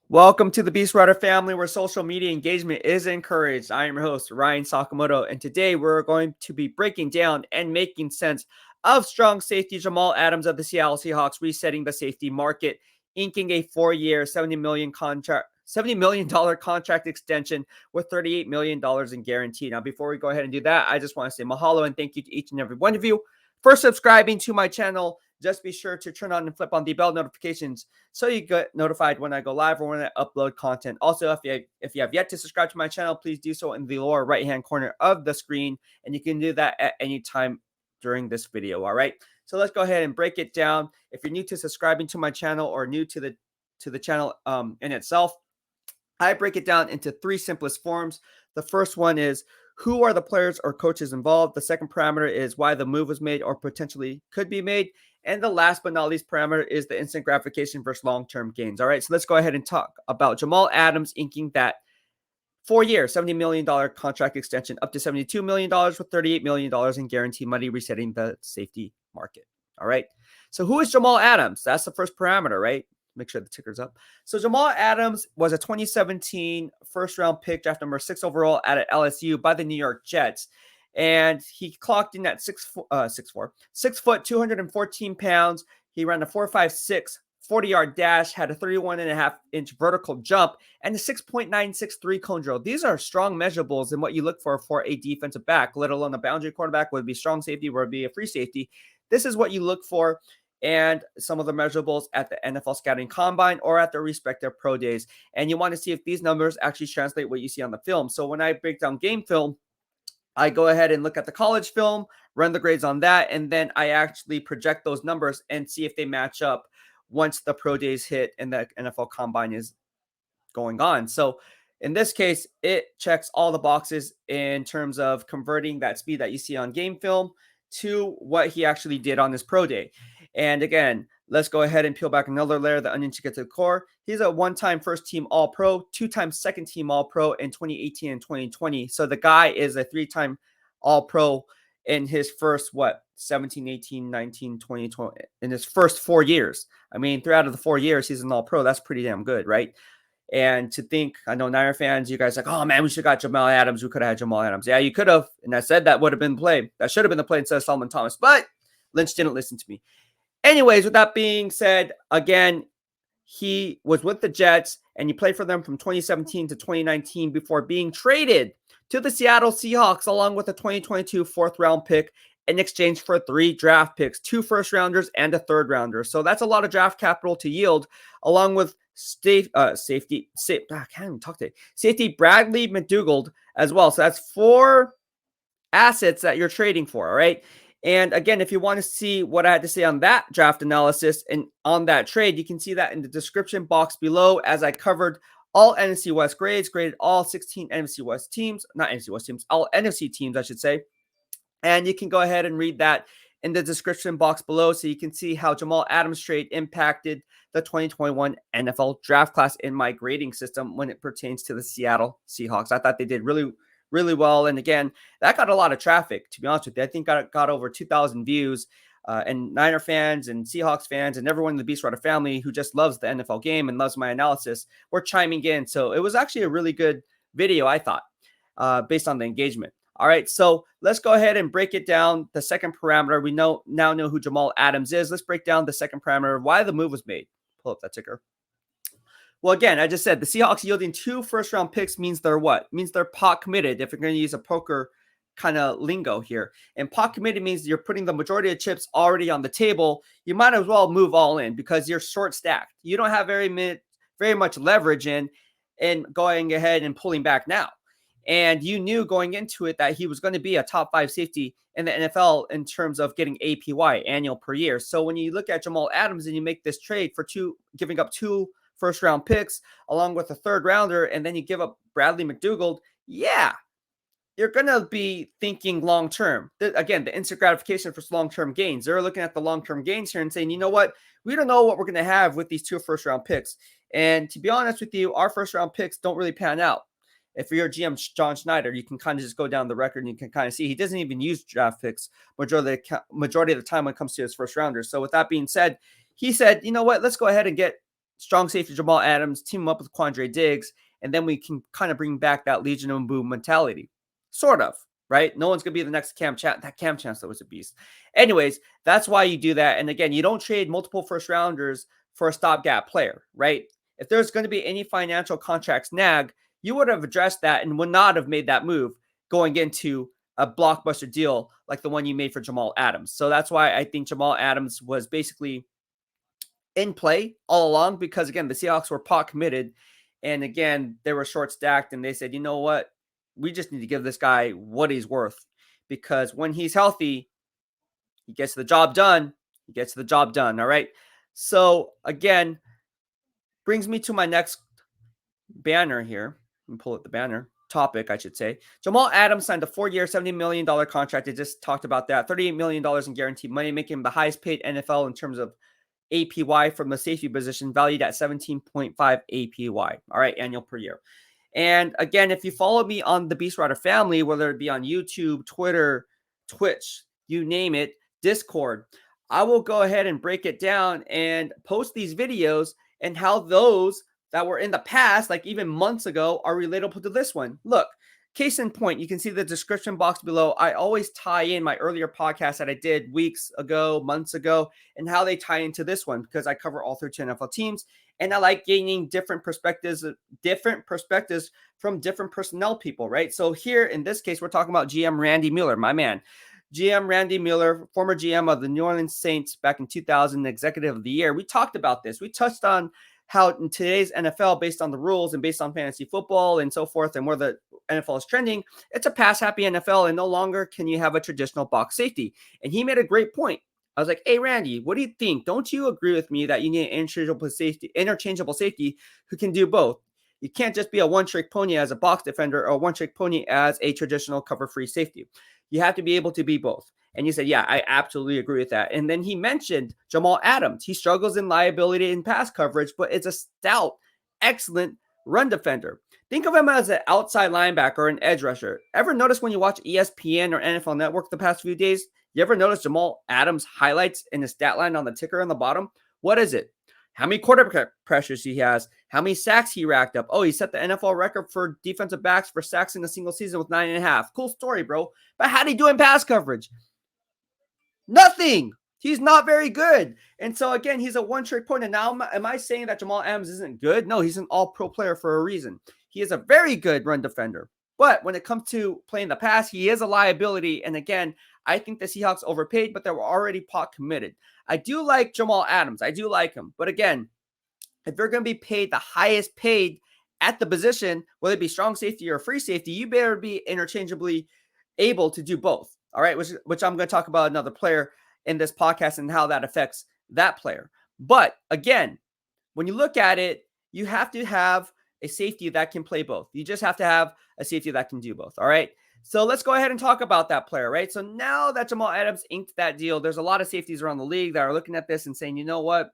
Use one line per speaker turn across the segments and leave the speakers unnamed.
Welcome to the BEASTwriter family, where social media engagement is encouraged. I am your host, Ryan Sakamoto, and today we're going to be breaking down and making sense of strong safety Jamal Adams of the Seattle Seahawks resetting the safety market, inking a 4-year, $70 million contract extension with $38 million in guarantee. Now, before we go ahead and do that, I just want to say mahalo and thank you to each and every one of you for subscribing to my channel. Just be sure to turn on and flip on the bell notifications so you get notified when I go live or when I upload content. Also, if you have yet to subscribe to my channel, please do so in the lower right-hand corner of the screen, and you can do that at any time during this video. All right, so let's go ahead and break it down. If you're new to subscribing to my channel or new to the channel in itself, I break it down into three simplest forms. The first one is who are the players or coaches involved. The second parameter is why the move was made or potentially could be made. And the last but not least parameter is the instant gratification versus long-term gains. All right, so let's go ahead and talk about Jamal Adams inking that 4-year, $70 million contract extension up to $72 million with $38 million in guaranteed money, resetting the safety market. All right, so who is Jamal Adams? That's the first parameter, right? Make sure the ticker's up. So Jamal Adams was a 2017 first-round pick, draft number 6 overall at LSU by the New York Jets. And he clocked in at 6 foot, 214 pounds. He ran a 4.56 40-yard dash, had a 31.5-inch vertical jump, and a 6.963 cone drill. These are strong measurables in what you look for a defensive back, let alone a boundary quarterback, would be strong safety, would be a free safety. This is what you look for, and some of the measurables at the NFL Scouting Combine or at their respective pro days. And you want to see if these numbers actually translate what you see on the film. So when I break down game film, I go ahead and look at the college film, run the grades on that, and then I actually project those numbers and see if they match up once the pro days hit and the NFL Combine is going on. So in this case, it checks all the boxes in terms of converting that speed that you see on game film to what he actually did on his pro day. And again, let's go ahead and peel back another layer of the onion to get to the core. He's a one-time first-team All-Pro, two-time second-team All-Pro in 2018 and 2020. So the guy is a three-time All-Pro in his first, 17, 18, 19, 20, 20, in his first 4 years. I mean, 3 out of the 4 years, he's an All-Pro. That's pretty damn good, right? And to think, I know Niner fans, you guys are like, oh man, we should have got Jamal Adams. We could have had Jamal Adams. Yeah, you could have. And I said that would have been played. That should have been the play instead of Solomon Thomas. But Lynch didn't listen to me. Anyways, with that being said, again, he was with the Jets and he played for them from 2017 to 2019 before being traded to the Seattle Seahawks along with a 2022 4th-round pick in exchange for 3 draft picks, 2 first-rounders and a 3rd-rounder. So that's a lot of draft capital to yield, along with safety Bradley McDougald as well. So that's 4 assets that you're trading for, all right? And again, if you want to see what I had to say on that draft analysis and on that trade, you can see that in the description box below, as I covered all NFC West grades, graded all 16 NFC West teams, not NFC West teams, all NFC teams, I should say. And you can go ahead and read that in the description box below so you can see how Jamal Adams' trade impacted the 2021 NFL draft class in my grading system when it pertains to the Seattle Seahawks. I thought they did really well. And again, that got a lot of traffic, to be honest with you. I think got over 2,000 views. And Niner fans and Seahawks fans and everyone in the BEASTwriter family who just loves the NFL game and loves my analysis were chiming in. So it was actually a really good video, I thought, based on the engagement. All right, so let's go ahead and break it down. The second parameter, we now know who Jamal Adams is. Let's break down the second parameter, why the move was made. Pull up that ticker. Well, again, I just said the Seahawks yielding 2 first-round picks means they're what? Means they're pot committed, if you're going to use a poker kind of lingo here. And pot committed means you're putting the majority of chips already on the table. You might as well move all in because you're short stacked. You don't have very much leverage in going ahead and pulling back now. And you knew going into it that he was going to be a top 5 safety in the NFL in terms of getting APY, annual per year. So when you look at Jamal Adams and you make this trade for giving up 2 first-round picks along with a 3rd-rounder, and then you give up Bradley McDougald, yeah, you're going to be thinking long-term. Again, the instant gratification for long-term gains. They're looking at the long-term gains here and saying, you know what? We don't know what we're going to have with these 2 first-round picks. And to be honest with you, our first-round picks don't really pan out. If you're GM John Schneider, you can kind of just go down the record and you can kind of see he doesn't even use draft picks majority of the time when it comes to his first rounders. So with that being said, he said, you know what, let's go ahead and get strong safety Jamal Adams, team him up with Quandre Diggs, and then we can kind of bring back that Legion of Boom mentality. Sort of, right? No one's going to be the next Cam Chancellor. That Cam Chancellor was a beast. Anyways, that's why you do that. And again, you don't trade multiple first rounders for a stopgap player, right? If there's going to be any financial contract snag, you would have addressed that and would not have made that move going into a blockbuster deal like the one you made for Jamal Adams. So that's why I think Jamal Adams was basically in play all along, because again, the Seahawks were pot committed, and again, they were short stacked, and they said, you know what, we just need to give this guy what he's worth, because when he's healthy, he gets the job done. He gets the job done. All right. So again, brings me to my next banner here. Let me pull up the banner. Topic, I should say. Jamal Adams signed a 4-year, $70 million contract. I just talked about that. $38 million in guaranteed money, making him the highest paid NFL in terms of APY from the safety position, valued at 17.5 APY. All right, annual per year. And again, if you follow me on the BEASTwriter family, whether it be on YouTube, Twitter, Twitch, you name it, Discord, I will go ahead and break it down and post these videos and how those that were in the past, like even months ago, are relatable to this one. Look, case in point, you can see the description box below. I always tie in my earlier podcast that I did weeks ago, months ago, and how they tie into this one, because I cover all 13 NFL teams, and I like gaining different perspectives from different personnel people, right? So here in this case, we're talking about GM Randy Mueller, my man. GM Randy Mueller, former GM of the New Orleans Saints back in 2000, Executive of the Year. We talked about this. We touched on how in today's NFL, based on the rules and based on fantasy football and so forth, and where the NFL is trending, it's a pass-happy NFL, and no longer can you have a traditional box safety. And he made a great point. I was like, hey, Randy, what do you think? Don't you agree with me that you need an interchangeable safety who can do both? You can't just be a one-trick pony as a box defender or a one-trick pony as a traditional cover-free safety. You have to be able to be both. And you said, yeah, I absolutely agree with that. And then he mentioned Jamal Adams. He struggles in liability and pass coverage, but it's a stout, excellent run defender. Think of him as an outside linebacker or an edge rusher. Ever notice when you watch ESPN or NFL Network the past few days, you ever notice Jamal Adams highlights in the stat line on the ticker on the bottom? What is it? How many quarterback pressures he has, how many sacks he racked up. Oh, he set the NFL record for defensive backs for sacks in a single season with 9.5. Cool story, bro. But how did he do in pass coverage? Nothing. He's not very good. And so, again, he's a one-trick pony. Now, am I saying that Jamal Adams isn't good? No, he's an all-pro player for a reason. He is a very good run defender. But when it comes to playing the pass, he is a liability. And again, I think the Seahawks overpaid, but they were already pot committed. I do like Jamal Adams. I do like him. But again, if you're going to be paid the highest paid at the position, whether it be strong safety or free safety, you better be interchangeably able to do both. All right, which I'm going to talk about another player in this podcast and how that affects that player. But again, when you look at it, you have to have a safety that can play both. You just have to have a safety that can do both. All right. So let's go ahead and talk about that player, right? So now that Jamal Adams inked that deal, there's a lot of safeties around the league that are looking at this and saying, you know what?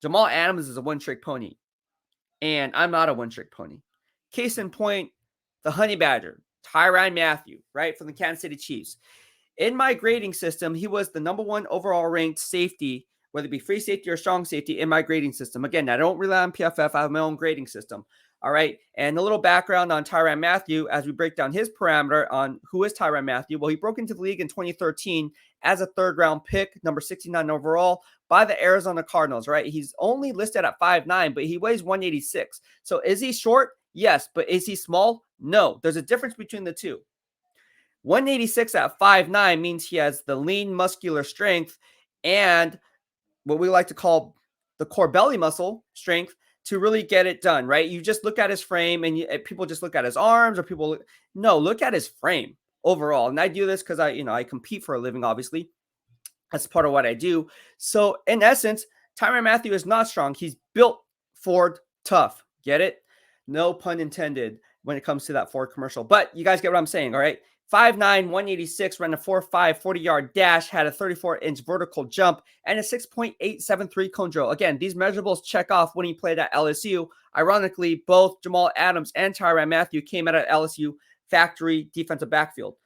Jamal Adams is a one-trick pony, and I'm not a one-trick pony. Case in point, the Honey Badger, Tyrann Mathieu, right, from the Kansas City Chiefs. In my grading system, he was the number one overall ranked safety, whether it be free safety or strong safety, in my grading system. Again, I don't rely on PFF. I have my own grading system. All right. And a little background on Tyrann Mathieu as we break down his parameter on who is Tyrann Mathieu. Well, he broke into the league in 2013 as a third-round pick, number 69 overall, by the Arizona Cardinals, right? He's only listed at 5'9", but he weighs 186. So is he short? Yes. But is he small? No. There's a difference between the two. 186 at 5'9" means he has the lean muscular strength and what we like to call the core belly muscle strength to really get it done, right? You just look at his frame and people just look at his arms, or look at his frame overall. And I do this because I compete for a living, obviously. That's part of what I do. So in essence, Tyrann Mathieu is not strong. He's built Ford tough. Get it? No pun intended when it comes to that Ford commercial. But you guys get what I'm saying, all right? 5'9", 186, ran a 4.5 40-yard dash, had a 34-inch vertical jump, and a 6.873 cone drill. Again, these measurables check off when he played at LSU. Ironically, both Jamal Adams and Tyrann Mathieu came out of LSU factory defensive backfield.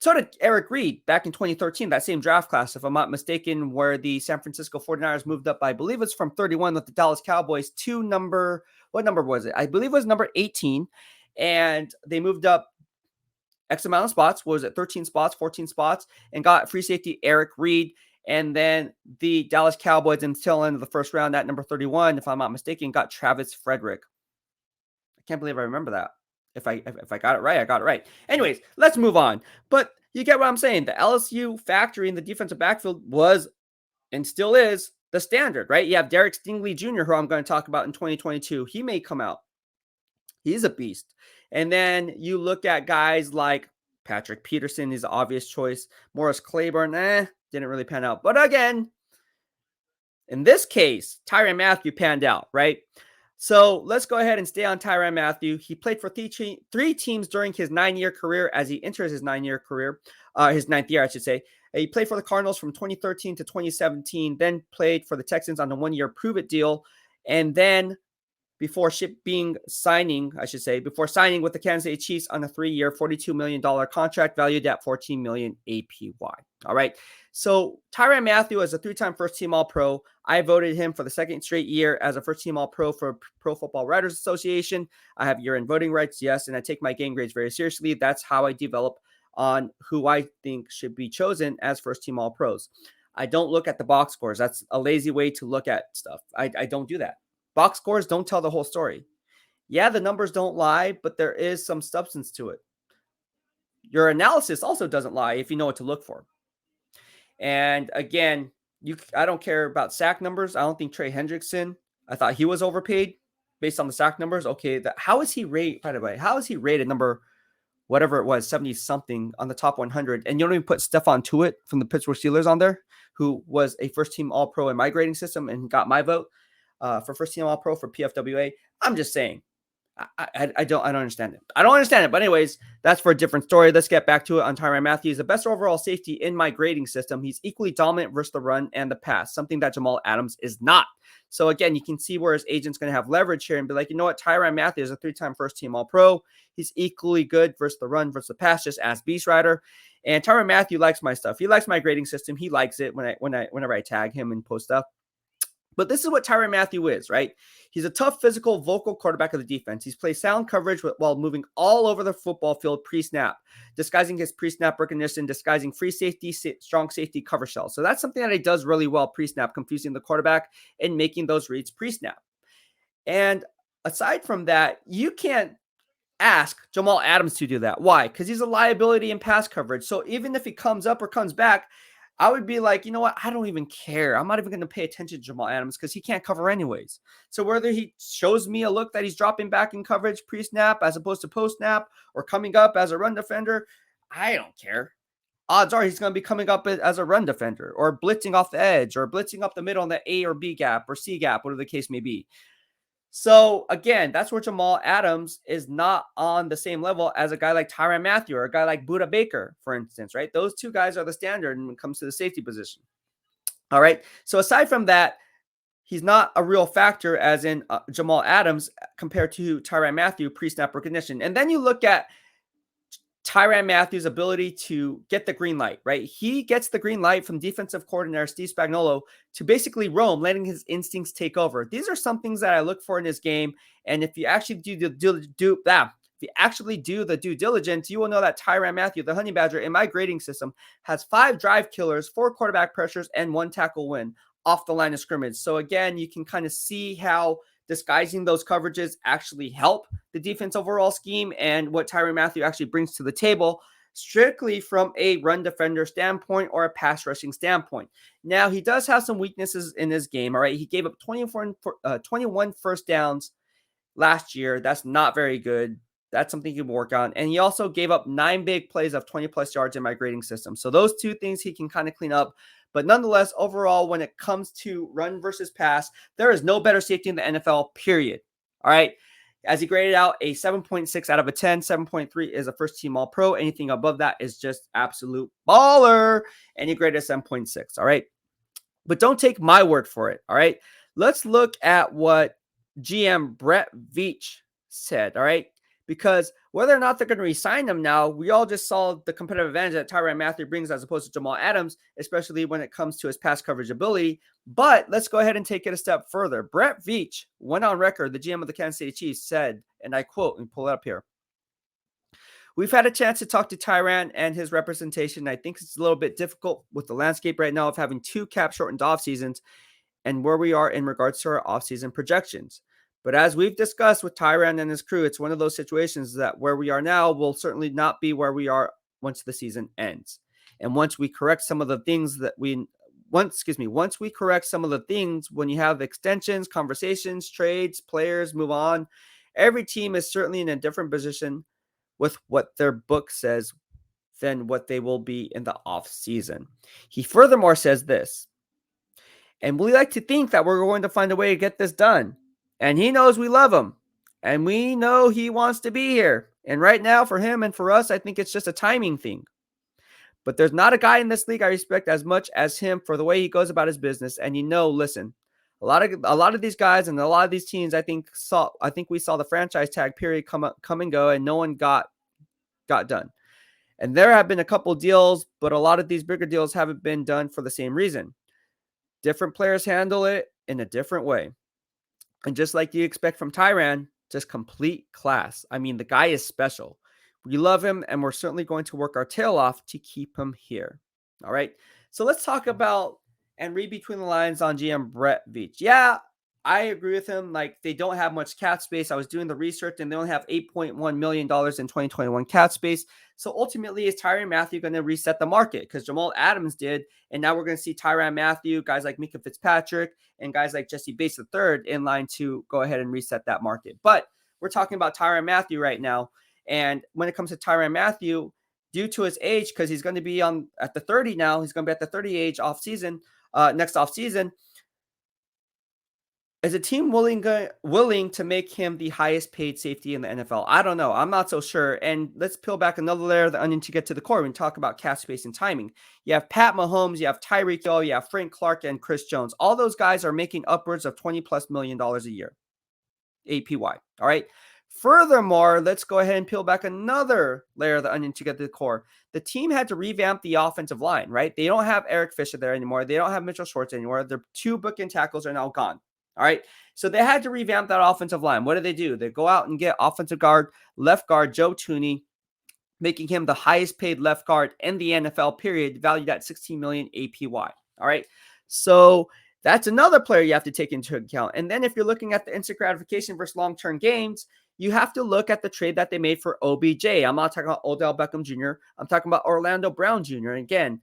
So did Eric Reed back in 2013, that same draft class, if I'm not mistaken, where the San Francisco 49ers moved up, I believe it's from 31 with the Dallas Cowboys to what number was it? I believe it was number 18. And they moved up X amount of spots. Was it 13 spots, 14 spots, and got free safety Eric Reed. And then the Dallas Cowboys in the tail end of the first round at number 31, if I'm not mistaken, got Travis Frederick. I can't believe I remember that. If I got it right, I got it right. Anyways, let's move on. But you get what I'm saying. The LSU factory in the defensive backfield was and still is the standard, right? You have Derek Stingley Jr., who I'm going to talk about in 2022. He may come out. He's a beast. And then you look at guys like Patrick Peterson is the obvious choice. Morris Claiborne, didn't really pan out. But again, in this case, Tyrann Mathieu panned out, right? So let's go ahead and stay on Tyrann Mathieu. He played for three teams during his 9-year career as he enters his 9-year career, his 9th year, I should say. He played for the Cardinals from 2013 to 2017, then played for the Texans on a 1-year prove-it deal, and then before signing with the Kansas City Chiefs on a 3-year, $42 million contract valued at $14 million APY. All right. So Tyrann Mathieu is a 3-time first-team All-Pro. I voted him for the second straight year as a first-team All-Pro for Pro Football Writers Association. I have year-end voting rights, yes, and I take my game grades very seriously. That's how I develop on who I think should be chosen as first-team All-Pros. I don't look at the box scores. That's a lazy way to look at stuff. I don't do that. Box scores don't tell the whole story. Yeah, the numbers don't lie, but there is some substance to it. Your analysis also doesn't lie if you know what to look for. And again, I don't care about sack numbers. I don't think Trey Hendrickson, I thought he was overpaid based on the sack numbers. Okay, how is he rated, by the way? How is he rated number whatever it was, 70-something on the top 100? And you don't even put Stephon Tuitt from the Pittsburgh Steelers on there, who was a first-team All-Pro in my grading system and got my vote for first-team All-Pro for PFWA. I'm just saying. I don't understand it. I don't understand it. But anyways, that's for a different story. Let's get back to it on Tyrann Mathieu. He's the best overall safety in my grading system. He's equally dominant versus the run and the pass, something that Jamal Adams is not. So again, you can see where his agent's going to have leverage here and be like, you know what? Tyrann Mathieu is a 3-time first-team All-Pro. He's equally good versus the run versus the pass, just as BEASTwriter. And Tyrann Mathieu likes my stuff. He likes my grading system. He likes it whenever I tag him and post stuff. But this is what Tyrann Mathieu is, right? He's a tough, physical, vocal quarterback of the defense. He's played sound coverage while moving all over the football field pre-snap, disguising his pre-snap recognition, disguising free safety, strong safety cover shell. So that's something that he does really well pre-snap, confusing the quarterback and making those reads pre-snap. And aside from that, you can't ask Jamal Adams to do that. Why? Because he's a liability in pass coverage. So even if he comes up or comes back, I would be like, you know what? I don't even care. I'm not even going to pay attention to Jamal Adams because he can't cover anyways. So whether he shows me a look that he's dropping back in coverage pre-snap as opposed to post-snap or coming up as a run defender, I don't care. Odds are he's going to be coming up as a run defender or blitzing off the edge or blitzing up the middle in the A or B gap or C gap, whatever the case may be. So again, that's where Jamal Adams is not on the same level as a guy like Tyrann Mathieu or a guy like Budda Baker, for instance, right? Those two guys are the standard when it comes to the safety position. All right. So aside from that, he's not a real factor as in Jamal Adams compared to Tyrann Mathieu pre-snap recognition. And then you look at Tyrann Mathieu's ability to get the green light, right? He gets the green light from defensive coordinator Steve Spagnuolo to basically roam, letting his instincts take over. These are some things that I look for in his game. And if you actually do the due diligence, you will know that Tyrann Mathieu, the Honey Badger, in my grading system, has 5 drive killers, 4 quarterback pressures, and 1 tackle win off the line of scrimmage. So again, you can kind of see how disguising those coverages actually help the defense overall scheme and what Tyrann Mathieu actually brings to the table strictly from a run defender standpoint or a pass rushing standpoint. Now, he does have some weaknesses in his game, all right? He gave up 21 first downs last year. That's not very good. That's something he can work on. And he also gave up 9 big plays of 20-plus yards in my grading system. So those two things he can kind of clean up. But nonetheless, overall, when it comes to run versus pass, there is no better safety in the NFL, period. All right? As he graded out a 7.6 out of a 10, 7.3 is a first-team All-Pro. Anything above that is just absolute baller. And he graded a 7.6, all right? But don't take my word for it, all right? Let's look at what GM Brett Veach said, all right? because whether or not they're going to re-sign him now, we all just saw the competitive advantage that Tyrann Mathieu brings as opposed to Jamal Adams, especially when it comes to his pass coverage ability. But let's go ahead and take it a step further. Brett Veach went on record, the GM of the Kansas City Chiefs said, and I quote, and pull it up here: "We've had a chance to talk to Tyrann and his representation. I think it's a little bit difficult with the landscape right now of having 2 cap-shortened off seasons and where we are in regards to our offseason projections. But as we've discussed with Tyrann and his crew, it's one of those situations that where we are now will certainly not be where we are once the season ends. And once we correct some of the things that once we correct some of the things, when you have extensions, conversations, trades, players move on, every team is certainly in a different position with what their book says than what they will be in the off season." He furthermore says this: "And we like to think that we're going to find a way to get this done. And he knows we love him. And we know he wants to be here. And right now, for him and for us, I think it's just a timing thing. But there's not a guy in this league I respect as much as him for the way he goes about his business. And listen, a lot of these guys and a lot of these teams, I think we saw the franchise tag period come and go, and no one got done. And there have been a couple deals, but a lot of these bigger deals haven't been done for the same reason. Different players handle it in a different way. And just like you expect from Tyrann, just complete class. I mean, the guy is special. We love him, and we're certainly going to work our tail off to keep him here." All right. So let's talk about and read between the lines on GM Brett Veach. Yeah, I agree with him. Like, they don't have much cap space. I was doing the research, and they only have $8.1 million in 2021 cap space. So ultimately, is Tyrann Mathieu going to reset the market? Because Jamal Adams did, and now we're going to see Tyrann Mathieu, guys like Mika Fitzpatrick, and guys like Jesse Bates III in line to go ahead and reset that market. But we're talking about Tyrann Mathieu right now. And when it comes to Tyrann Mathieu, due to his age, because he's going to be at the 30 now, he's going to be at the 30 age next off season. Is a team willing to make him the highest paid safety in the NFL? I don't know. I'm not so sure. And let's peel back another layer of the onion to get to the core and talk about cap space and timing. You have Pat Mahomes, you have Tyreek Hill, you have Frank Clark, and Chris Jones. All those guys are making upwards of $20+ million a year, APY. All right. Furthermore, let's go ahead and peel back another layer of the onion to get to the core. The team had to revamp the offensive line, right? They don't have Eric Fisher there anymore. They don't have Mitchell Schwartz anymore. Their 2 bookend tackles are now gone. All right. So they had to revamp that offensive line. What do? They go out and get left guard Joe Thuney, making him the highest paid left guard in the NFL, period, valued at $16 million APY. All right. So that's another player you have to take into account. And then if you're looking at the instant gratification versus long-term gains, you have to look at the trade that they made for OBJ. I'm not talking about Odell Beckham Jr. I'm talking about Orlando Brown Jr. And again,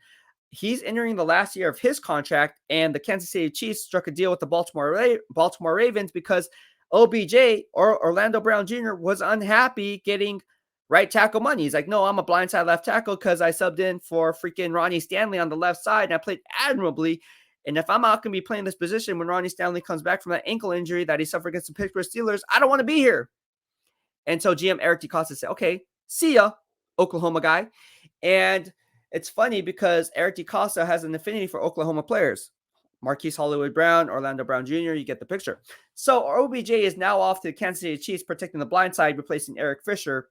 he's entering the last year of his contract, and the Kansas City Chiefs struck a deal with the Baltimore Ravens because OBJ, or Orlando Brown Jr., was unhappy getting right tackle money. He's like, "No, I'm a blindside left tackle because I subbed in for freaking Ronnie Stanley on the left side, and I played admirably. And if I'm not going to be playing this position when Ronnie Stanley comes back from that ankle injury that he suffered against the Pittsburgh Steelers, I don't want to be here." And so GM Eric DeCosta said, "Okay, see ya, Oklahoma guy." And it's funny because Eric DeCosta has an affinity for Oklahoma players. Marquise Hollywood Brown, Orlando Brown Jr., you get the picture. So OBJ is now off to the Kansas City Chiefs, protecting the blind side, replacing Eric Fisher.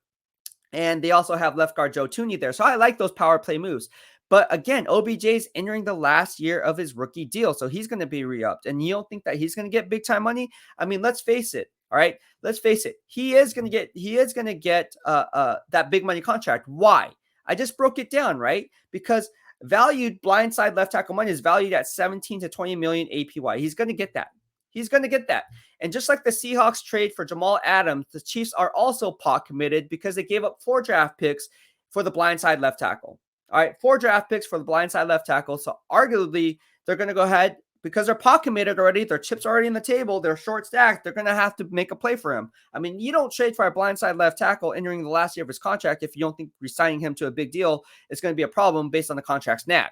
And they also have left guard Joe Thuney there. So I like those power play moves. But again, OBJ is entering the last year of his rookie deal. So he's going to be re-upped. And you don't think that he's going to get big time money? I mean, let's face it. All right. Let's face it. He is going to get that big money contract. Why? I just broke it down, right? Because valued blindside left tackle money is valued at 17 to 20 million APY. He's going to get that. He's going to get that. And just like the Seahawks trade for Jamal Adams, the Chiefs are also pot committed because they gave up 4 draft picks for the blindside left tackle. All right, 4 draft picks for the blindside left tackle. So arguably, they're going to go ahead, because they're pot committed already, their chips are already in the table, they're short stacked, they're going to have to make a play for him. I mean, you don't trade for a blindside left tackle entering the last year of his contract if you don't think re-signing him to a big deal is going to be a problem based on the contract snag.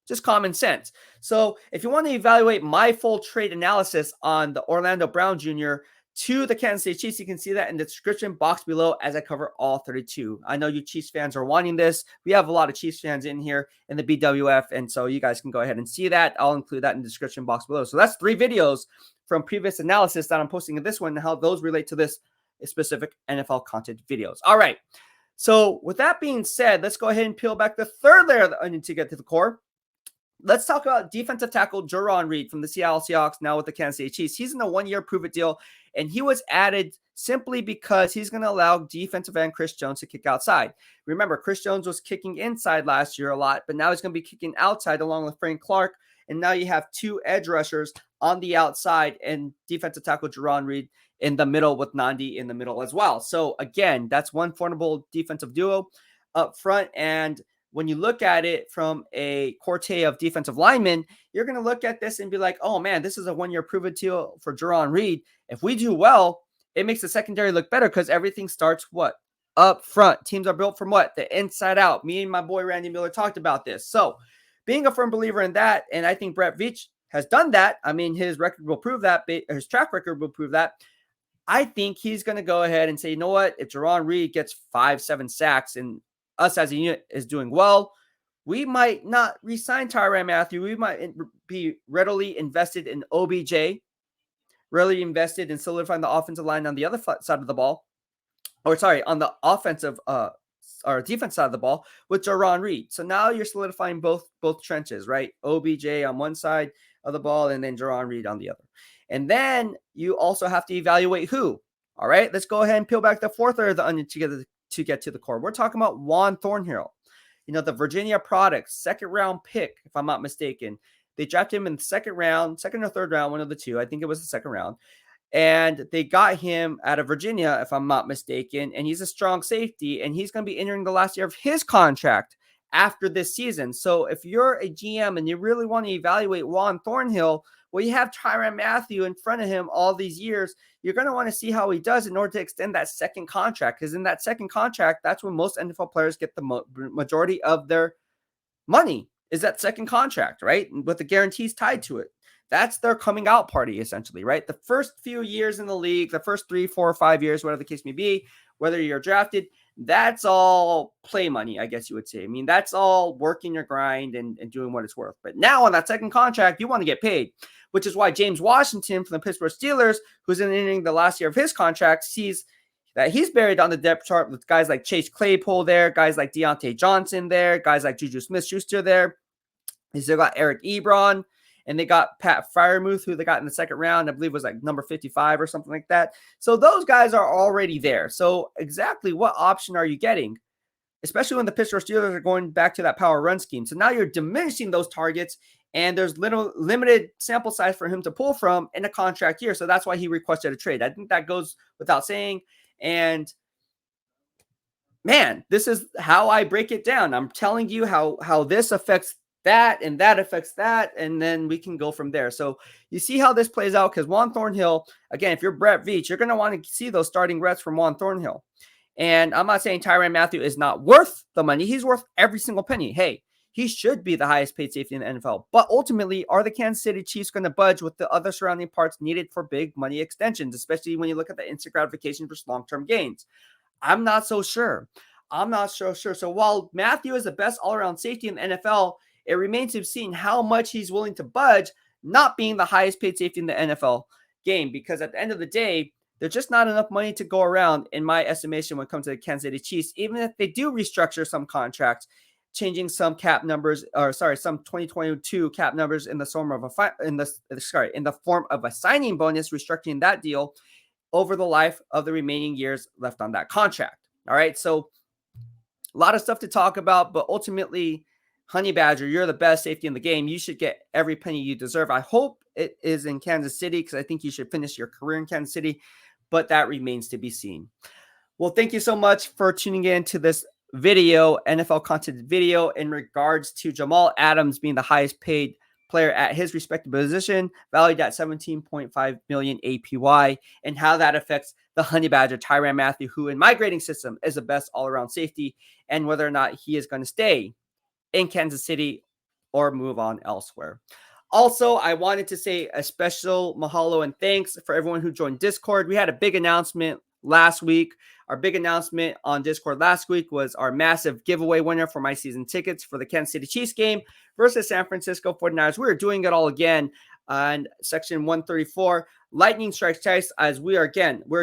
Just common sense. So if you want to evaluate my full trade analysis on the Orlando Brown Jr. to the Kansas City Chiefs, you can see that in the description box below as I cover all 32. I know you Chiefs fans are wanting this. We have a lot of Chiefs fans in here in the BWF, and so you guys can go ahead and see that. I'll include that in the description box below. So that's 3 videos from previous analysis that I'm posting in this one and how those relate to this specific NFL content videos. All right. So with that being said, let's go ahead and peel back the third layer of the onion to get to the core. Let's talk about defensive tackle Jarran Reed from the Seattle Seahawks, now with the Kansas City Chiefs. He's in a one-year prove-it deal, and he was added simply because he's going to allow defensive end Chris Jones to kick outside. Remember, Chris Jones was kicking inside last year a lot, but now he's going to be kicking outside along with Frank Clark, and now you have two edge rushers on the outside and defensive tackle Jarran Reed in the middle with Nandi in the middle as well. So again, that's one formidable defensive duo up front, and when you look at it from a quartet of defensive linemen, you're going to look at this and be like, oh man, this is a one-year prove-it deal for Jarran Reed. If we do well, it makes the secondary look better because everything starts what? Up front. Teams are built from what? The inside out. Me and my boy Randy Mueller talked about this. So being a firm believer in that, and I think Brett Veach has done that. I mean, his record will prove that. His track record will prove that. I think he's going to go ahead and say, you know what? If Jarran Reed gets 5-7 sacks and us as a unit is doing well, we might not re-sign Tyrann Mathieu. We might be readily invested in OBJ, really invested in solidifying the offensive line on the other side of the ball, or sorry, on the offensive or defense side of the ball with Jarran Reed. So now you're solidifying both trenches, right? OBJ on one side of the ball and then Jarran Reed on the other. And then you also have to evaluate who. All right, let's go ahead and peel back the fourth layer of the onion to get to the core. We're talking about Juan Thornhill, the Virginia product, second-round pick, if I'm not mistaken. They drafted him in the second or third round, one of the two. I think it was the second round. And they got him out of Virginia, if I'm not mistaken. And he's a strong safety, and he's going to be entering the last year of his contract after this season. So if you're a GM and you really want to evaluate Juan Thornhill, well, you have Tyrann Mathieu in front of him all these years. You're going to want to see how he does in order to extend that second contract, because in that second contract, that's when most NFL players get the majority of their money, is that second contract, right? With the guarantees tied to it. That's their coming out party, essentially, right? The first few years in the league, the first 3, 4, or 5 years, whatever the case may be, whether you're drafted, that's all play money, I guess you would say. I mean, that's all working your grind and doing what it's worth. But now on that second contract, you want to get paid, which is why James Washington from the Pittsburgh Steelers, who's entering the last year of his contract, sees that he's buried on the depth chart with guys like Chase Claypool there, guys like Deontay Johnson there, guys like Juju Smith-Schuster there. They still got Eric Ebron, and they got Pat Freiermuth, who they got in the second round, I believe was like number 55 or something like that. So those guys are already there. So exactly what option are you getting? Especially when the Pittsburgh Steelers are going back to that power run scheme. So now you're diminishing those targets, and there's limited sample size for him to pull from in a contract year. So that's why he requested a trade. I think that goes without saying. And man, this is how I break it down. I'm telling you how this affects that and that affects that, and then we can go from there. So you see how this plays out, because Juan Thornhill, again, if you're Brett Veach, you're going to want to see those starting reps from Juan Thornhill. And I'm not saying Tyrann Mathieu is not worth the money. He's worth every single penny. Hey, he should be the highest paid safety in the NFL. But ultimately, are the Kansas City Chiefs going to budge with the other surrounding parts needed for big money extensions, especially when you look at the instant gratification versus long-term gains? I'm not so sure. So while Mathieu is the best all-around safety in the NFL, it remains to be seen how much he's willing to budge, not being the highest paid safety in the NFL game, because at the end of the day, there's just not enough money to go around, in my estimation, when it comes to the Kansas City Chiefs, even if they do restructure some contracts, changing some cap numbers, some 2022 cap numbers in the form of the form of a signing bonus, restructuring that deal over the life of the remaining years left on that contract. All right, so a lot of stuff to talk about, but ultimately, Honey Badger, you're the best safety in the game. You should get every penny you deserve. I hope it is in Kansas City, because I think you should finish your career in Kansas City, but that remains to be seen. Well, thank you so much for tuning in to this video, NFL content video, in regards to Jamal Adams being the highest paid player at his respective position, valued at $17.5 million APY, and how that affects the Honey Badger, Tyrann Mathieu, who in my grading system is the best all-around safety, and whether or not he is going to stay in Kansas City or move on elsewhere. Also, I wanted to say a special mahalo and thanks for everyone who joined Discord. We had a big announcement last week. Our big announcement on Discord last week was our massive giveaway winner for my season tickets for the Kansas City Chiefs game versus San Francisco 49ers. We're doing it all again. and section 134. Lightning strikes twice, as we're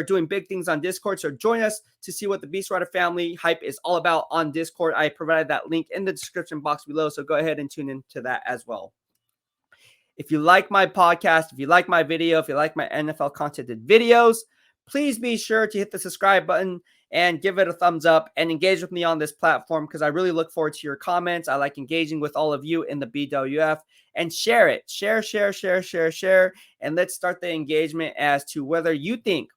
doing big things on Discord. So join us to see what the BEASTwriter family hype is all about on Discord. I provided that link in the description box below, so go ahead and tune into that as well. If you like my podcast, if you like my video, if you like my NFL content videos, please be sure to hit the subscribe button and give it a thumbs up and engage with me on this platform, because I really look forward to your comments. I like engaging with all of you in the BWF, and share it. Share. And let's start the engagement as to whether you think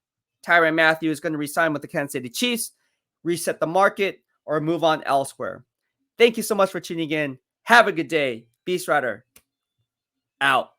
Tyrann Mathieu is going to resign with the Kansas City Chiefs, reset the market, or move on elsewhere. Thank you so much for tuning in. Have a good day. BEASTwriter out.